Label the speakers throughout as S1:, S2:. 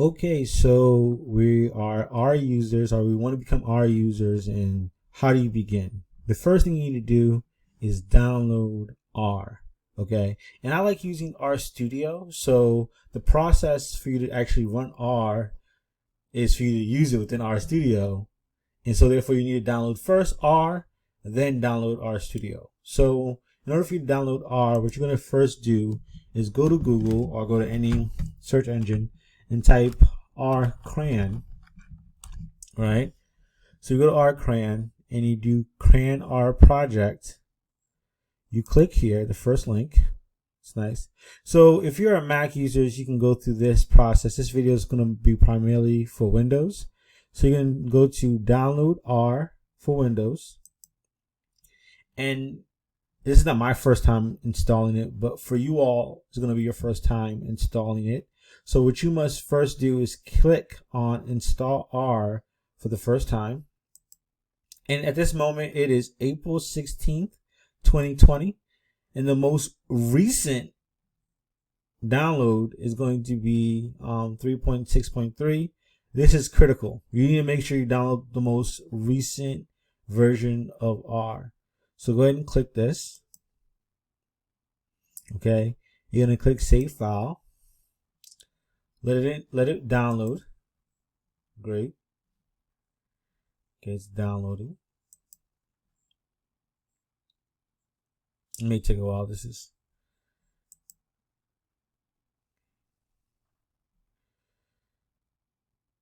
S1: Okay, so we are R users, or we want to become R users, and how do you begin? The first thing you need to do is download R, okay? And I like using RStudio, so the process for you to actually run R is for you to use it within RStudio, and so therefore you need to download first R, then download RStudio. So in order for you to download R, what you're going to first do is go to Google or go to any search engine and type R crayon, right? So you go to R crayon and you do crayon R project. You click here, the first link. It's nice. So if you're a Mac user, you can go through this process. This video is going to be primarily for Windows. So you can go to download R for Windows. And this is not my first time installing it, but for you all, it's going to be your first time installing it. So what you must first do is click on install R for the first time. And at this moment, it is April 16th, 2020. And the most recent download is going to be 3.6.3. This is critical. You need to make sure you download the most recent version of R. So go ahead and click this. Okay. You're going to click save file. Let it download. Great. Okay, it's downloading. It may take a while.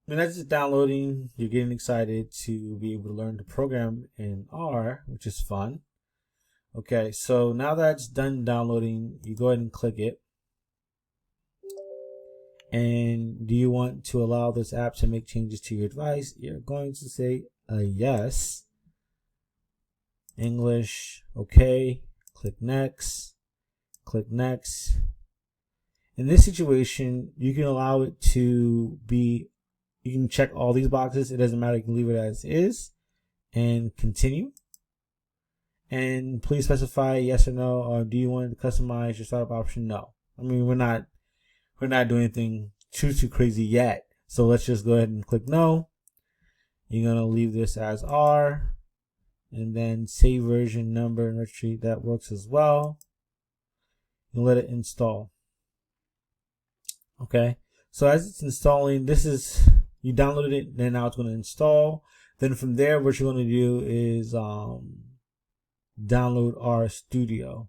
S1: And as it's downloading, you're getting excited to be able to learn to program in R, which is fun. Okay, so now that it's done downloading, you go ahead and click it. And do you want to allow this app to make changes to your device? You're going to say a yes. English, okay. Click next. Click next. In this situation, you can allow it to be, you can check all these boxes. It doesn't matter. You can leave it as is and continue. And please specify yes or no, or do you want to customize your startup option? No. I mean, we're not doing anything too crazy yet. So let's just go ahead and click no. You're going to leave this as R, and then save version number and registry. That works as well. You let it install. Okay. So as it's installing, this is, you downloaded it, then now it's going to install. Then from there, what you're going to do is download RStudio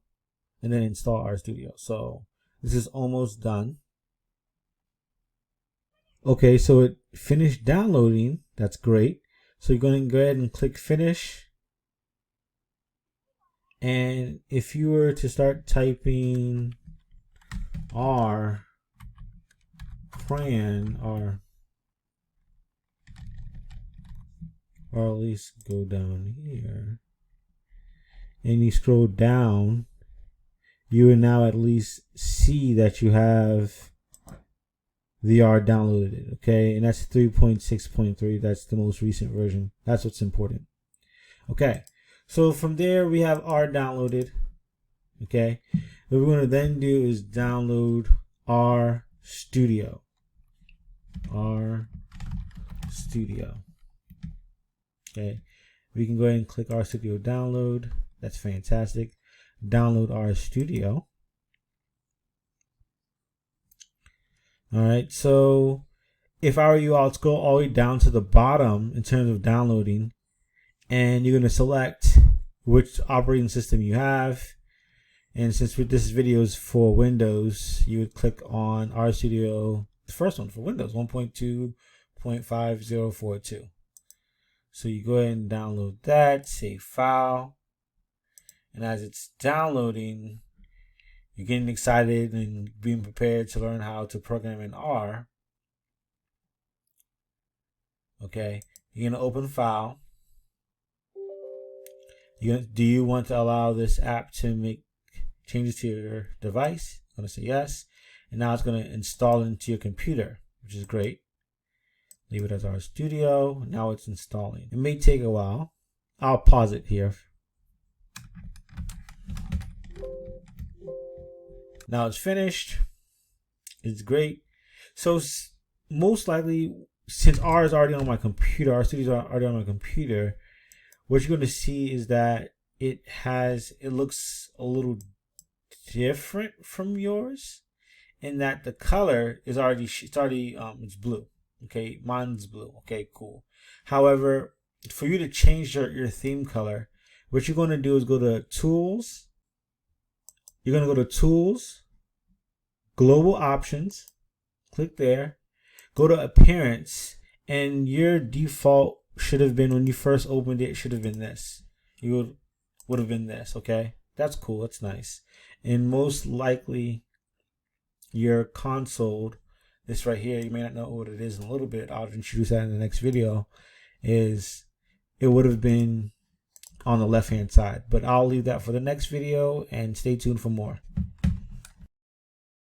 S1: and then install RStudio. So this is almost done. Okay, so it finished downloading. That's great. So you're going to go ahead and click finish. And if you were to start typing R crayon, or at least go down here, and you scroll down, you will now at least see that you have the R downloaded, okay? And that's 3.6.3. That's the most recent version. That's what's important. Okay, so from there we have R downloaded. Okay, what we're going to then do is download RStudio. RStudio. Okay, we can go ahead and click RStudio download. That's fantastic. Download RStudio. All right, so if I were you, I'll go all the way down to the bottom in terms of downloading, and you're going to select which operating system you have. And since this video is for Windows, you would click on RStudio, the first one for Windows, 1.2.5042. So you go ahead and download that, save file, and as it's downloading, you're getting excited and being prepared to learn how to program in R. Okay, you're going to open file. Do you want to allow this app to make changes to your device? I'm going to say yes. And now it's going to install into your computer, which is great. Leave it as RStudio. Now it's installing. It may take a while. I'll pause it here. Now it's finished. It's great. So most likely, since R is already on my computer, RStudio is already on my computer, what you're going to see is that it looks a little different from yours, in that the color is already, it's blue. Okay, mine's blue. Okay, cool. However, for you to change your theme color, what you're going to do is go to Tools. You're going to go to Tools, Global Options, click there, go to Appearance, and your default should have been, when you first opened it, should have been this. You would have been this. Okay, that's cool. That's nice. And most likely your console, this right here, you may not know what it is in a little bit, I'll introduce that in the next video, is it would have been on the left hand side, but I'll leave that for the next video, and stay tuned for more.